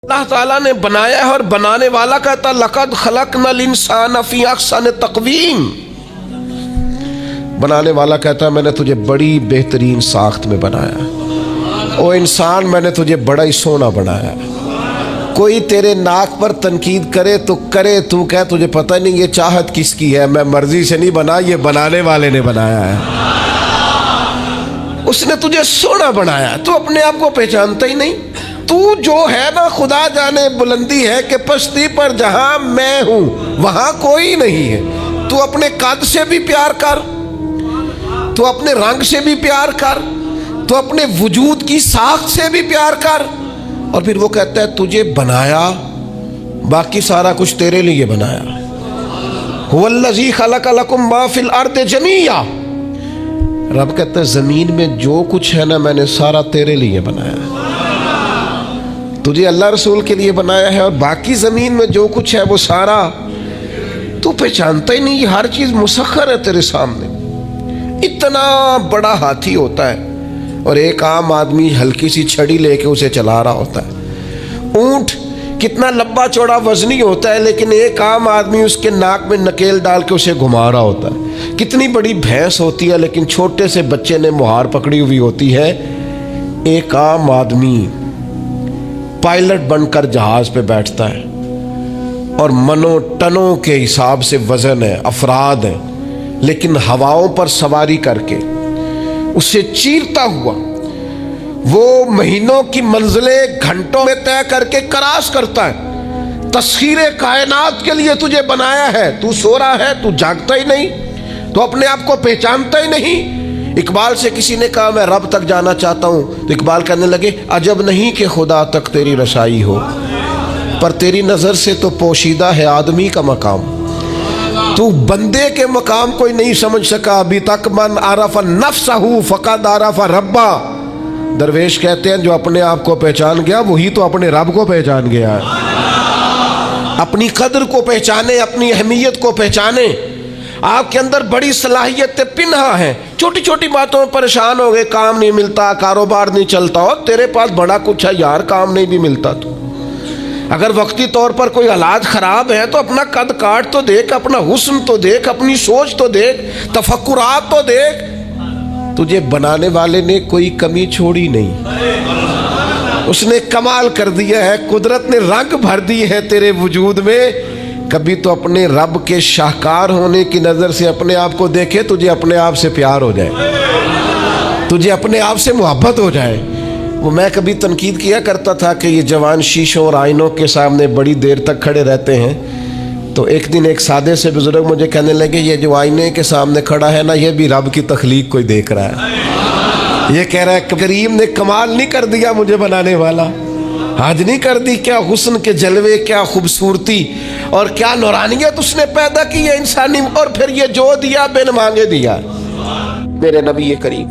اللہ تعالیٰ نے بنایا ہے اور بنانے والا کہتا لقد خلقنا الانسان فی احسن تقویم. بنانے والا کہتا ہے میں نے تجھے بڑی بہترین ساخت میں بنایا. او انسان میں نے تجھے بڑا ہی سونا بنایا. کوئی تیرے ناک پر تنقید کرے تو کرے، تو کہ تجھے پتہ نہیں یہ چاہت کس کی ہے، میں مرضی سے نہیں بنا، یہ بنانے والے نے بنایا ہے. اس نے تجھے سونا بنایا، تو اپنے آپ کو پہچانتا ہی نہیں. تو جو ہے نا خدا جانے بلندی ہے کہ پشتی پر جہاں میں ہوں وہاں کوئی نہیں ہے. تو اپنے قد سے بھی پیار کر، تو اپنے رنگ سے بھی پیار کر، تو اپنے وجود کی ساخت سے بھی پیار کر. اور پھر وہ کہتا ہے تجھے بنایا، باقی سارا کچھ تیرے لیے بنایا. هو الذی خلق لکم ما فی الارض جمیعا. رب کہتا ہے زمین میں جو کچھ ہے نا میں نے سارا تیرے لیے بنایا ہے. تجھے اللہ رسول کے لیے بنایا ہے، اور باقی زمین میں جو کچھ ہے وہ سارا تو پہچانتا ہی نہیں. یہ ہر چیز مسخر ہے تیرے سامنے. اتنا بڑا ہاتھی ہوتا ہے اور ایک عام آدمی ہلکی سی چھڑی لے کے اسے چلا رہا ہوتا ہے. اونٹ کتنا لمبا چوڑا وزنی ہوتا ہے لیکن ایک عام آدمی اس کے ناک میں نکیل ڈال کے اسے گھما رہا ہوتا ہے. کتنی بڑی بھینس ہوتی ہے لیکن چھوٹے سے بچے نے مہار پکڑی ہوئی ہوتی ہے. ایک عام آدمی پائلٹ بن کر جہاز پہ بیٹھتا ہے اور منوں ٹنوں کے حساب سے وزن ہے، افراد ہیں، لیکن ہواؤں پر سواری کر کے اسے چیرتا ہوا وہ مہینوں کی منزلیں گھنٹوں میں طے کر کے کراس کرتا ہے. تسخیر کائنات کے لیے تجھے بنایا ہے، تو سو رہا ہے، تو جاگتا ہی نہیں، تو اپنے آپ کو پہچانتا ہی نہیں. اقبال سے کسی نے کہا میں رب تک جانا چاہتا ہوں، تو اقبال کہنے لگے عجب نہیں کہ خدا تک تیری رسائی ہو، پر تیری نظر سے تو پوشیدہ ہے آدمی کا مقام. تو بندے کے مقام کوئی نہیں سمجھ سکا ابھی تک. من عرف نفسہ فقد عرف ربا. درویش کہتے ہیں جو اپنے آپ کو پہچان گیا وہی تو اپنے رب کو پہچان گیا ہے. اپنی قدر کو پہچانے، اپنی اہمیت کو پہچانے. آپ کے اندر بڑی صلاحیتیں پنہا ہیں. چھوٹی چھوٹی باتوں میں پریشان ہو گئے، کام نہیں ملتا، کاروبار نہیں چلتا، اور تیرے پاس بڑا کچھ ہے یار، کام نہیں بھی ملتا. تو اگر وقتی طور پر کوئی حالات خراب ہے تو اپنا قد کاٹ تو دیکھ، اپنا حسن تو دیکھ، اپنی سوچ تو دیکھ، تفکرات تو دیکھ. تجھے بنانے والے نے کوئی کمی چھوڑی نہیں. اس نے کمال کر دیا ہے، قدرت نے رنگ بھر دی ہے تیرے وجود میں. کبھی تو اپنے رب کے شاہکار ہونے کی نظر سے اپنے آپ کو دیکھے، تجھے اپنے آپ سے پیار ہو جائے، تجھے اپنے آپ سے محبت ہو جائے. وہ میں کبھی تنقید کیا کرتا تھا کہ یہ جوان شیشوں اور آئینوں کے سامنے بڑی دیر تک کھڑے رہتے ہیں. تو ایک دن ایک سادے سے بزرگ مجھے کہنے لگے یہ جو آئینے کے سامنے کھڑا ہے نا یہ بھی رب کی تخلیق کوئی دیکھ رہا ہے. یہ کہہ رہا ہے کریم نے کمال نہیں کر دیا مجھے بنانے والا، حد نہیں کر دی. کیا حسن کے جلوے، کیا خوبصورتی اور کیا نورانیت اس نے پیدا کی ہے انسانی. اور پھر یہ جو دیا بن مانگے دیا. میرے نبی کریم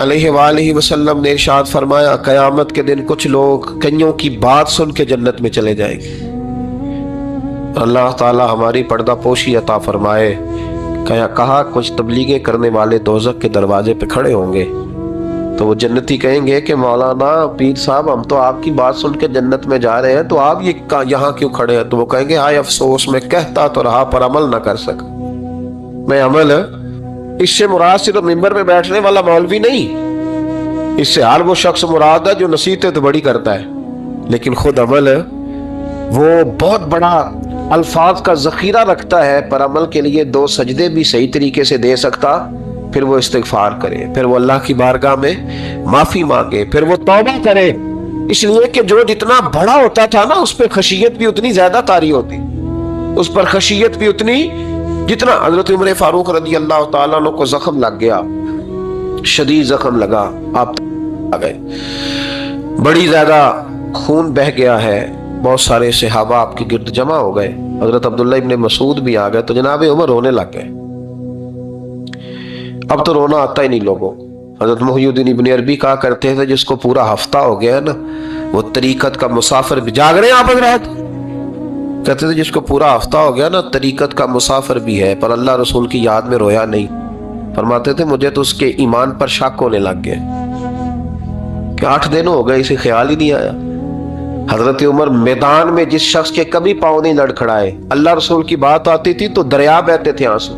علیہ وآلہ وسلم نے ارشاد فرمایا قیامت کے دن کچھ لوگ کئیوں کی بات سن کے جنت میں چلے جائیں گے. اللہ تعالی ہماری پردہ پوشی عطا فرمائے. کہا کچھ تبلیغیں کرنے والے دوزخ کے دروازے پہ کھڑے ہوں گے تو وہ جنتی کہیں گے کہ مولانا پیر صاحب ہم تو آپ کی بات سن کے جنت میں جا رہے ہیں، تو آپ یہ یہاں کیوں کھڑے ہیں؟ تو وہ کہیں گے ہائے افسوس میں کہتا تو رہا پر عمل نہ کر سکا. میں عمل اس سے مراد صرف ممبر میں بیٹھنے والا مولوی نہیں، اس سے ہر وہ شخص مراد ہے جو نصیحتیں تو بڑی کرتا ہے لیکن خود عمل وہ بہت بڑا الفاظ کا ذخیرہ رکھتا ہے، پر عمل کے لیے 2 سجدے بھی صحیح طریقے سے دے سکتا. پھر وہ استغفار کرے، پھر وہ اللہ کی بارگاہ میں معافی مانگے، پھر وہ توبہ کرے. اس لیے کہ جو جتنا بڑا ہوتا تھا نا اس پہ خشیت بھی اتنی زیادہ طاری ہوتی، اس پر خشیت بھی اتنی جتنا. حضرت عمر فاروق رضی اللہ تعالیٰ عنہ کو زخم لگ گیا، شدید زخم لگا، آپ آ گئے، بڑی زیادہ خون بہ گیا ہے. بہت سارے صحابہ آپ کے گرد جمع ہو گئے، حضرت عبداللہ ابن مسعود بھی آ گئے. تو جناب عمر رونے لگ گئے. اب تو رونا آتا ہی نہیں لوگوں. حضرت محی الدین ابن عربی کہا کرتے تھے جس کو پورا ہفتہ ہو گیا ہے نا وہ طریقت کا مسافر بھی. جاگ رہے ہیں آپ حضرات؟ کہتے تھے جس کو پورا ہفتہ ہو گیا نا طریقت کا مسافر بھی ہے پر اللہ رسول کی یاد میں رویا نہیں. فرماتے تھے مجھے تو اس کے ایمان پر شک ہونے لگ گیا کہ 8 دن ہو گئے اسے خیال ہی نہیں آیا حضرت عمر میدان میں جس شخص کے کبھی پاؤں نہیں لڑکھڑائے، اللہ رسول کی بات آتی تھی تو دریا بہتے تھے آنسو،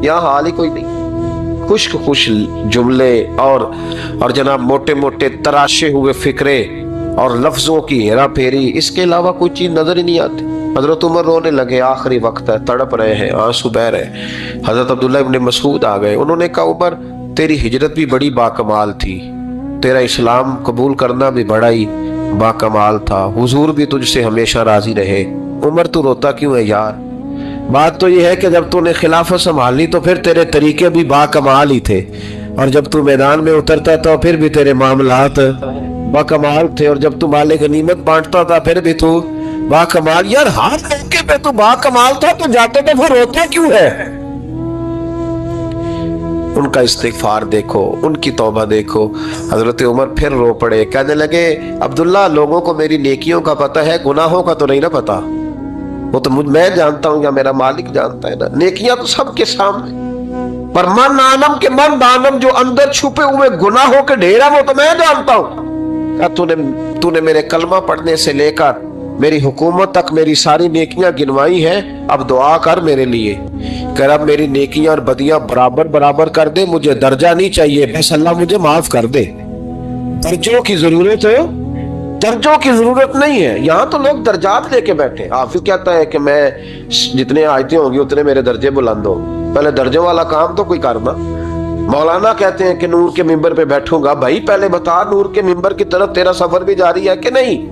یہاں حال ہی کوئی نہیں، خشک خوش جملے اور جناب موٹے موٹے تراشے ہوئے فکرے اور لفظوں کی ہیرا پھیری، اس کے علاوہ کوئی چیز نظر ہی نہیں آتی۔ حضرت عمر رونے لگے، آخری وقت ہے، تڑپ رہے ہیں، آنسو بہ رہے ہیں۔ حضرت عبداللہ ابن مسعود آ گئے، انہوں نے کہا عمر تیری ہجرت بھی بڑی باکمال تھی، تیرا اسلام قبول کرنا بھی بڑا ہی باکمال تھا، حضور بھی تجھ سے ہمیشہ راضی رہے۔ عمر تو روتا کیوں ہے یار؟ بات تو یہ ہے کہ جب تو نے خلافت سنبھالی تو پھر تیرے طریقے بھی باکمال ہی تھے، اور جب تو میدان میں اترتا تو پھر بھی تیرے معاملات باکمال تھے، اور جب تو مال غنیمت بانٹتا تھا پھر بھی تو باکمال۔ یار ہر موقع پہ تو باکمال تھا تو جاتے تو پھر روتے کیوں ہے؟ ان کا استغفار دیکھو، ان کی توبہ دیکھو۔ حضرت عمر پھر رو پڑے، کہنے لگے عبداللہ لوگوں کو میری نیکیوں کا پتہ ہے، گناہوں کا تو نہیں نا پتہ، وہ تو میں جانتا ہوں یا میرا مالک جانتا ہے نا، نیکیاں تو سب کے سامنے، پر من عالم کے من دانم جو اندر چھپے ہوئے گناہوں کے ڈھیر ہے وہ تو میں جانتا ہوں۔ کہ تو نے میرے کلمہ پڑھنے سے لے کر میری حکومت تک میری ساری نیکیاں گنوائی ہیں، اب دعا کر میرے لیے کہ رب میری نیکیاں اور بدیاں برابر برابر کر دے، مجھے درجہ نہیں چاہیے، بس اللہ مجھے معاف کر دے۔ درجوں کی ضرورت ہے، درجوں کی ضرورت نہیں ہے، یہاں تو لوگ درجات لے کے بیٹھے۔ حافظ کہتا ہے کہ میں جتنے آیتیں ہوں گی اتنے میرے درجے بلند ہوں، پہلے درجوں والا کام تو کوئی کرنا۔ مولانا کہتے ہیں کہ نور کے ممبر پہ بیٹھوں گا، بھائی پہلے بتا نور کے ممبر کی طرف تیرا سفر بھی جاری ہے کہ نہیں؟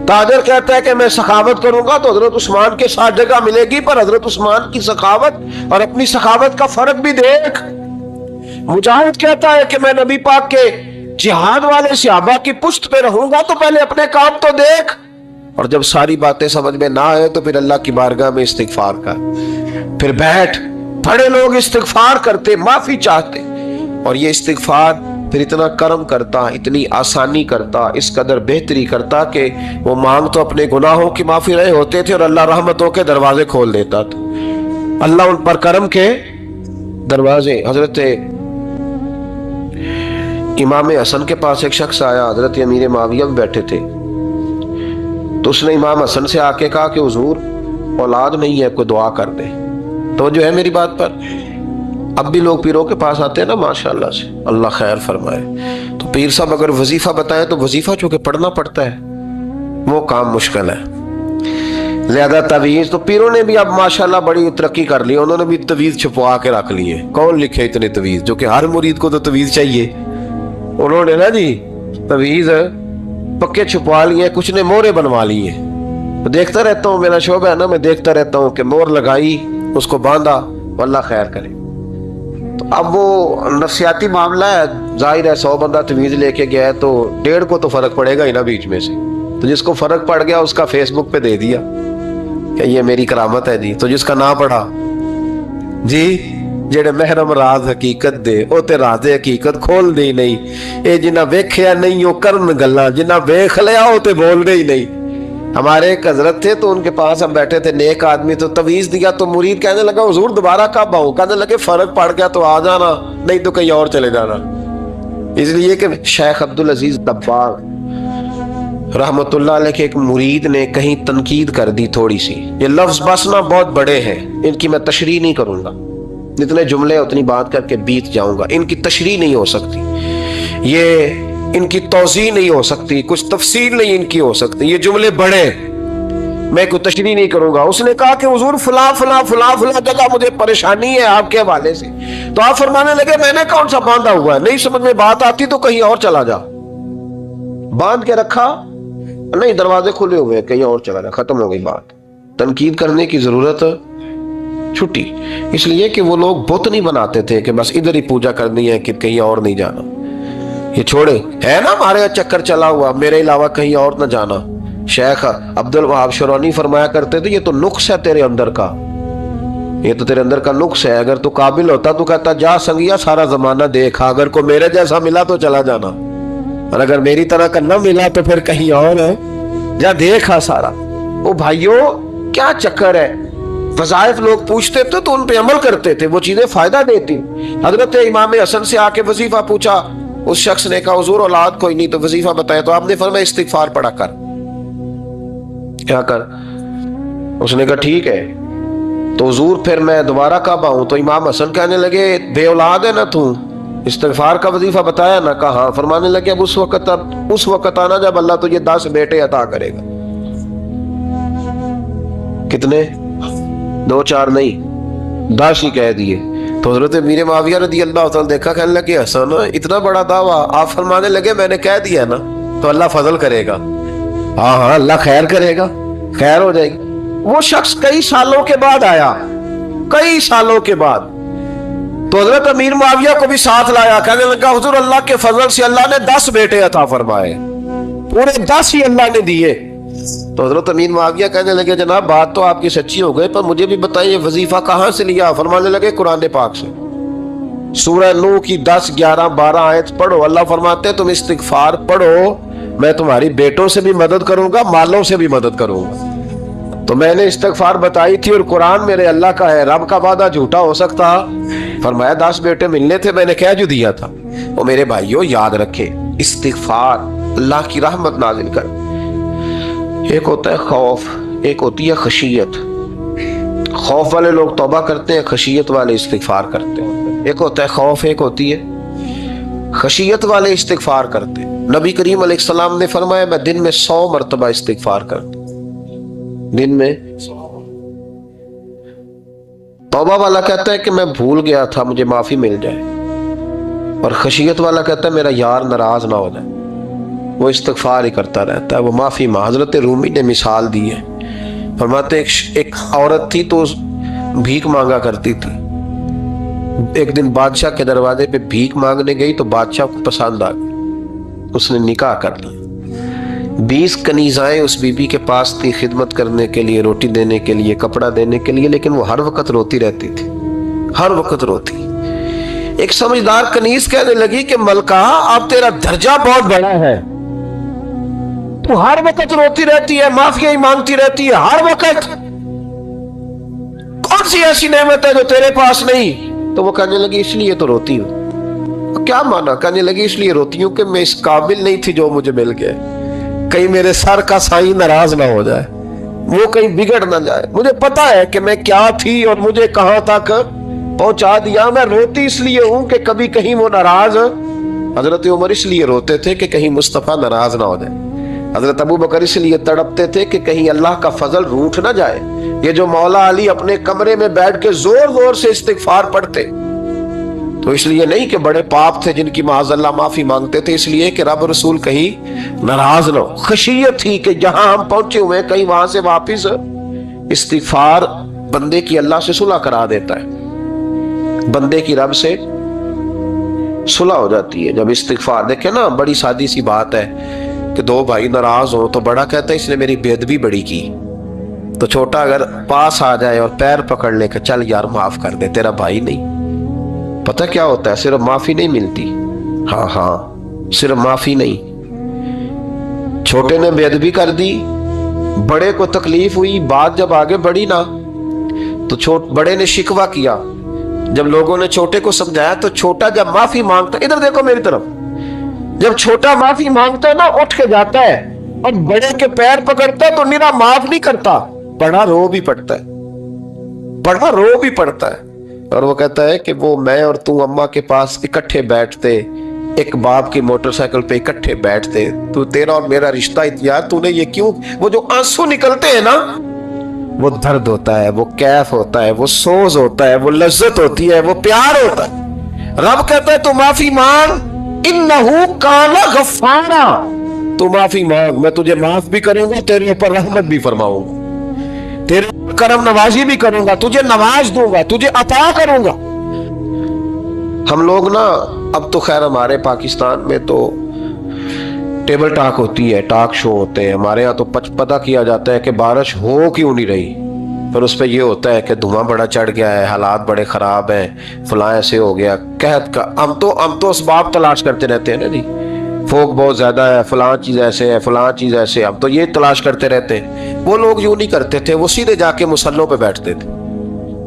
تاجر کہتا ہے کہ میں سخاوت کروں گا تو حضرت عثمان کے ساتھ جگہ ملے گی، پر حضرت عثمان کی سخاوت اور اپنی سخاوت کا فرق بھی دیکھ۔ مجاہد کہتا ہے کہ میں نبی پاک کے جہاد والے صحابہ کی پشت پہ رہوں گا تو پہلے اپنے کام تو دیکھ، اور جب ساری باتیں سمجھ میں نہ آئے تو پھر اللہ کی بارگاہ میں استغفار کر، پھر بیٹھ۔ بڑے لوگ استغفار کرتے، معافی چاہتے، اور یہ استغفار پھر اتنا کرم کرتا، اتنی آسانی کرتا، اس قدر بہتری کرتا کہ وہ مانگ تو اپنے گناہوں کی معافی رہے ہوتے تھے اور اللہ رحمتوں کے دروازے کھول دیتا تھا، اللہ ان پر کرم کے دروازے۔ حضرت امام حسن کے پاس ایک شخص آیا، حضرت امیر معاویہ بھی بیٹھے تھے، تو اس نے امام حسن سے آ کے کہا کہ حضور اولاد نہیں ہے، کوئی دعا کر دے۔ توجہ ہے میری بات پر؟ اب بھی لوگ پیروں کے پاس آتے ہیں نا، ماشاءاللہ سے، اللہ خیر فرمائے، تو پیر صاحب اگر وظیفہ بتائیں تو وظیفہ چونکہ پڑھنا پڑتا ہے وہ کام مشکل ہے، زیادہ تعویذ تو پیروں نے بھی اب ماشاءاللہ بڑی ترقی کر لی، انہوں نے بھی تعویذ چھپوا کے رکھ لیے، کون لکھے اتنے تعویذ، جو کہ ہر مرید کو تو تعویذ چاہیے، انہوں نے نا جی تعویذ پکے چھپوا لیے، کچھ نے مورے بنوا لیے۔ دیکھتا رہتا ہوں، میرا شعبہ ہے نا، میں دیکھتا رہتا ہوں کہ مور لگائی، اس کو باندھا، اللہ خیر کرے۔ تو اب وہ نفسیاتی معاملہ ہے، ظاہر ہے 100 بندہ تعویذ لے کے گیا ہے تو 1.5 کو تو فرق پڑے گا ہی نا بیچ میں سے، تو جس کو فرق پڑ گیا اس کا فیس بک پہ دے دیا کہ یہ میری کرامت ہے جی، تو جس کا نہ پڑھا جی جڑے محرم راز حقیقت دے او تے راز حقیقت کھول دے ہی نہیں، اے جنہ ویکھیا نہیں او کرن گلاں، جنہ ویکھ لیا او تے بول دے ہی نہیں۔ ہمارے ایک حضرت تھے تو ان کے پاس ہم بیٹھے تھے، نیک آدمی، تو تعویذ دیا تو مرید کہنے لگا حضور دوبارہ کب آؤں؟ کہنے لگے فرق پڑ گیا تو آ جانا، نہیں تو کہیں اور چلے جانا۔ اس لیے کہ شیخ عبدالعزیز دباغ رحمت اللہ علیہ کے ایک مرید نے کہیں تنقید کر دی تھوڑی سی، یہ لفظ بس نہ بہت بڑے ہیں، ان کی میں تشریح نہیں کروں گا، جتنے جملے اتنی بات کر کے بیت جاؤں گا، ان کی تشریح نہیں ہو سکتی، یہ ان کی توضیح نہیں ہو سکتی، کچھ تفصیل نہیں ان کی ہو سکتی، یہ جملے بڑے، میں کوئی تشریح نہیں کروں گا۔ اس نے کہا کہ حضور فلاں فلاں فلاں فلاں جگہ مجھے پریشانی ہے آپ کے حوالے سے، تو آپ فرمانے لگے میں نے کون سا باندھا ہوا ہے، نہیں سمجھ میں بات آتی تو کہیں اور چلا جا، باندھ کے رکھا نہیں، دروازے کھلے ہوئے کہیں اور چلا جا، ختم ہو گئی بات۔ تنقید کرنے کی ضرورت چھٹی، اس لیے کہ وہ لوگ بت نہیں بناتے تھے کہ بس ادھر ہی پوجا کرنی ہے کہ کہیں اور نہیں جانا، یہ چھوڑے ہے نا ہمارے چکر چلا ہوا، میرے علاوہ کہیں اور نہ جانا۔ شیخ عبد الوہاب شرونی فرمایا کرتے تھے یہ تو نقص ہے تیرے اندر کا، یہ تو تیرے اندر کا نقص ہے، اگر تو قابل ہوتا تو کہتا جا سنگیا سارا زمانہ دیکھا، اگر کوئی میرے جیسا ملا تو چلا جانا، اور اگر میری طرح کا نہ ملا تو پھر کہیں اور ہے، جا دیکھا سارا۔ او بھائیو کیا چکر ہے، وظائف لوگ پوچھتے تھے تو ان پہ عمل کرتے تھے، وہ چیزیں فائدہ دیتی۔ حضرت امام حسن سے آ کے وظیفہ پوچھا، اس شخص نے کہا حضور اولاد کوئی نہیں تو وظیفہ بتائے، تو آپ نے فرمایا استغفار پڑھا کر، کیا کر؟ اس نے کہا ٹھیک ہے. تو حضور پھر میں دوبارہ کب آؤں؟ تو امام حسن کہنے لگے بے اولاد ہے نا تو، استغفار کا وظیفہ بتایا نا؟ کہا ہاں. فرمانے لگے اب اس وقت آنا جب اللہ تجھے 10 بیٹے عطا کرے گا. کتنے؟ 2 4 نہیں، 10 ہی کہہ دیے. تو حضرت امیر معاویہ رضی اللہ تعالیٰ دیکھا، کہنے لگے حسن اتنا بڑا دعویٰ؟ آپ فرمانے لگے میں نے کہہ دیا نا تو اللہ فضل کرے گا. ہاں ہاں اللہ خیر کرے گا، خیر ہو جائے گی. وہ شخص کئی سالوں کے بعد آیا، کئی سالوں کے بعد. تو حضرت امیر معاویہ کو بھی ساتھ لایا، کہنے لگا حضور اللہ کے فضل سے اللہ نے 10 بیٹے عطا فرمائے، پورے 10 ہی اللہ نے دیے. تو حضرت امیر معاویہ کہنے لگے جناب بات تو آپ کی سچی ہو گئی، پر مجھے بھی بتائیے وظیفہ کہاں سے لیا؟ فرمانے لگے قرآن پاک سے، سورہ نوح کی 10 11 12 آیت پڑھو. اللہ فرماتے تم استغفار پڑھو، میں تمہاری بیٹوں سے بھی مدد کروں گا، مالوں سے بھی مدد کروں گا. تو میں نے استغفار بتائی تھی اور قرآن میرے اللہ کا ہے، رب کا وعدہ جھوٹا ہو سکتا؟ فرمایا 10 بیٹے ملنے تھے، میں نے کہہ جو دیا تھا. وہ میرے بھائیوں یاد رکھے استغفار اللہ کی رحمت نازل کر. ایک ہوتا ہے خوف، ایک ہوتی ہے خشیت. خوف والے لوگ توبہ کرتے ہیں، خشیت والے استغفار کرتے ہیں. ایک ہوتا ہے خوف، ایک ہوتی ہے خشیت والے استغفار کرتے ہیں. نبی کریم علیہ السلام نے فرمایا میں دن میں 100 مرتبہ استغفار کرتا ہوں، دن میں. توبہ والا کہتا ہے کہ میں بھول گیا تھا مجھے معافی مل جائے، اور خشیت والا کہتا ہے میرا یار ناراض نہ ہو جائے، وہ استغفار ہی کرتا رہتا ہے، وہ معافی ماں. حضرت رومی نے مثال دی ہے، فرماتے ایک عورت تھی تو بھیک مانگا کرتی تھی. ایک دن بادشاہ کے دروازے پہ بھیک مانگنے گئی تو بادشاہ کو پسند آ گئی، اس نے نکاح کر لیا. 20 کنیزائیں اس بی بی کے پاس تھی خدمت کرنے کے لیے، روٹی دینے کے لیے، کپڑا دینے کے لیے، لیکن وہ ہر وقت روتی رہتی تھی، ہر وقت روتی. ایک سمجھدار کنیز کہنے لگی کہ ملکہ اب تیرا درجہ بہت بڑا ہے، تو ہر وقت روتی رہتی ہے، معافیاں ہی مانگتی رہتی ہے ہر وقت، کون سی ایسی نعمت ہے جو تیرے پاس نہیں؟ تو وہ کہنے لگی اس لیے تو روتی ہوں. کیا مانا؟ کہنے لگی اس لیے روتی ہوں کہ میں اس قابل نہیں تھی جو مجھے مل گئے، کہیں میرے سر کا سائیں ناراض نہ ہو جائے، وہ کہیں بگڑ نہ جائے. مجھے پتا ہے کہ میں کیا تھی اور مجھے کہاں تک پہنچا دیا. میں روتی اس لیے ہوں کہ کبھی کہیں وہ ناراض. حضرت عمر اس لیے روتے تھے کہ کہیں مصطفیٰ ناراض نہ ہو جائے. حضرت ابو بکر اس لیے تڑپتے تھے کہ کہیں اللہ کا فضل روٹھ نہ جائے. یہ جو مولا علی اپنے کمرے میں بیٹھ کے زور زور سے استغفار پڑھتے تو اس لیے نہیں کہ بڑے پاپ تھے جن کی معاذ اللہ معافی مانگتے تھے، اس لیے کہ رب رسول کہیں ناراض نہ ہو. خشیت تھی کہ جہاں ہم پہنچے ہوئے کہیں وہاں سے واپس. استغفار بندے کی اللہ سے صلح کرا دیتا ہے، بندے کی رب سے صلح ہو جاتی ہے جب استغفار. دیکھیں نا بڑی سادی سی بات ہے کہ 2 بھائی ناراض ہو تو بڑا کہتا ہے اس نے میری بے ادبی بڑی کی، تو چھوٹا اگر پاس آ جائے اور پیر پکڑ لے کہ چل یار معاف کر دے، تیرا بھائی نہیں. پتہ کیا ہوتا ہے؟ صرف معافی نہیں ملتی، ہاں صرف معافی نہیں. چھوٹے نے بے ادبی کر دی، بڑے کو تکلیف ہوئی، بات جب آگے بڑھی نا تو بڑے نے شکوہ کیا. جب لوگوں نے چھوٹے کو سمجھایا تو چھوٹا جب معافی مانگتا، ادھر دیکھو میری طرف، جب چھوٹا معافی مانگتا ہے نا اٹھ کے جاتا ہے اور بڑے کے پیر پکڑتا ہے تو میرا معاف نہیں کرتا، بڑا رو بھی پڑتا ہے، بڑا رو بھی پڑتا ہے. اور وہ کہتا ہے کہ وہ میں اور تو اماں کے پاس اکٹھے بیٹھتے، ایک باپ کی موٹر سائیکل پہ اکٹھے بیٹھتے، تو تیرا اور میرا رشتہ یار تو نے یہ کیوں؟ وہ جو آنسو نکلتے ہیں نا وہ درد ہوتا ہے، وہ کیف ہوتا ہے، وہ سوز ہوتا ہے، وہ لذت ہوتی ہے، وہ پیار ہوتا ہے. رب کہتا ہے تو معافی مانگ، انہو کان غفارا، تو معافی مانگ، میں تجھے معاف بھی کروں گا، تیرے اوپر رحمت بھی فرماؤں گا، تیرے کرم نوازی بھی کروں گا، تجھے نواز دوں گا، تجھے عطا کروں گا. ہم لوگ نا اب تو خیر ہمارے پاکستان میں تو ٹیبل ٹاک ہوتی ہے، ٹاک شو ہوتے ہیں. ہمارے ہاں تو پتہ کیا جاتا ہے کہ بارش ہو کیوں نہیں رہی، پھر اس پہ یہ ہوتا ہے کہ دھواں بڑا چڑھ گیا ہے، حالات بڑے خراب ہیں، فلاں ایسے ہو گیا، قحط کا. ہم تو اسباب تلاش کرتے رہتے ہیں نا جی، فوگ بہت زیادہ ہے، فلاں چیز ایسے ہے، فلاں چیز ایسے، ہم تو یہ تلاش کرتے رہتے ہیں. وہ لوگ یوں نہیں کرتے تھے، وہ سیدھے جا کے مصلوں پہ بیٹھتے تھے،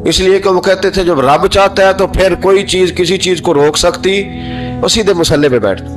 اس لیے کہ وہ کہتے تھے جب رب چاہتا ہے تو پھر کوئی چیز کسی چیز کو روک سکتی، وہ سیدھے مصلے پہ بیٹھتے.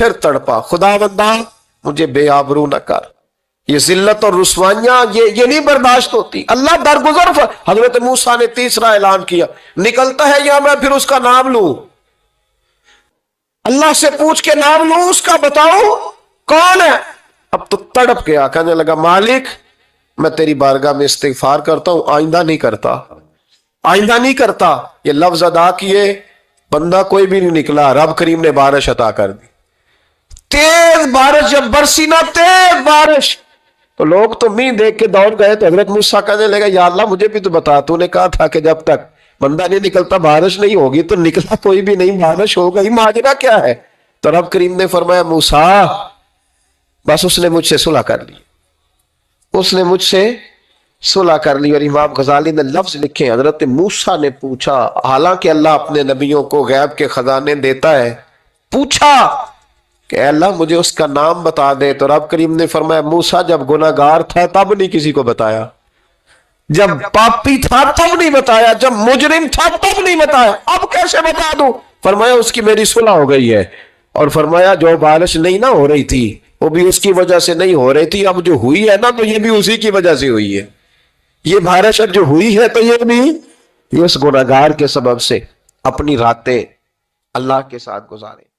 پھر تڑپا، خدا بندہ مجھے بے آبرو نہ کر، یہ ذلت اور رسوائیاں یہ نہیں برداشت ہوتی۔ اللہ درگزر حضرت موسیٰ نے تیسرا اعلان کیا، نکلتا ہے یا میں پھر اس کا نام لوں؟ اللہ سے پوچھ کے نام لوں اس کا، بتاؤ کون ہے؟ اب تو تڑپ گیا، کہنے لگا مالک میں تیری بارگاہ میں استغفار کرتا ہوں، آئندہ نہیں کرتا، آئندہ نہیں کرتا۔ یہ لفظ ادا کیے، بندہ کوئی بھی نہیں نکلا، رب کریم نے بارش عطا کر دی، تیز بارش جب برسی نا، تیز بارش، تو لوگ تو می دیکھ کے دوڑ گئے۔ تو حضرت موسیٰ کہنے لگا یا اللہ مجھے بھی تو بتا، تو نے کہا تھا کہ جب تک بندہ نہیں نکلتا بارش نہیں ہوگی، تو نکلا کوئی بھی نہیں، بارش ہو گئی، ماجرا کیا ہے؟ تو رب کریم نے فرمایا موسیٰ بس اس نے مجھ سے صلح کر لی، اس نے مجھ سے صلح کر لی۔ اور امام غزالی نے لفظ لکھے، حضرت موسیٰ نے پوچھا، حالانکہ اللہ اپنے نبیوں کو غیب کے خزانے دیتا ہے، پوچھا کہ اے اللہ مجھے اس کا نام بتا دے۔ تو رب کریم نے فرمایا موسیٰ جب گناہ گار تھا تب نہیں کسی کو بتایا، جب پاپی تھا تب نہیں بتایا، جب مجرم تھا تب نہیں بتایا، اب کیسے بتا دوں؟ فرمایا اس کی میری صلح ہو گئی ہے، اور فرمایا جو بارش نہیں نہ ہو رہی تھی وہ بھی اس کی وجہ سے نہیں ہو رہی تھی، اب جو ہوئی ہے نا تو یہ بھی اسی کی وجہ سے ہوئی ہے، یہ بارش جو ہوئی ہے تو یہ بھی یہ اس گناہ گار کے سبب سے۔ اپنی راتیں اللہ کے ساتھ گزارے۔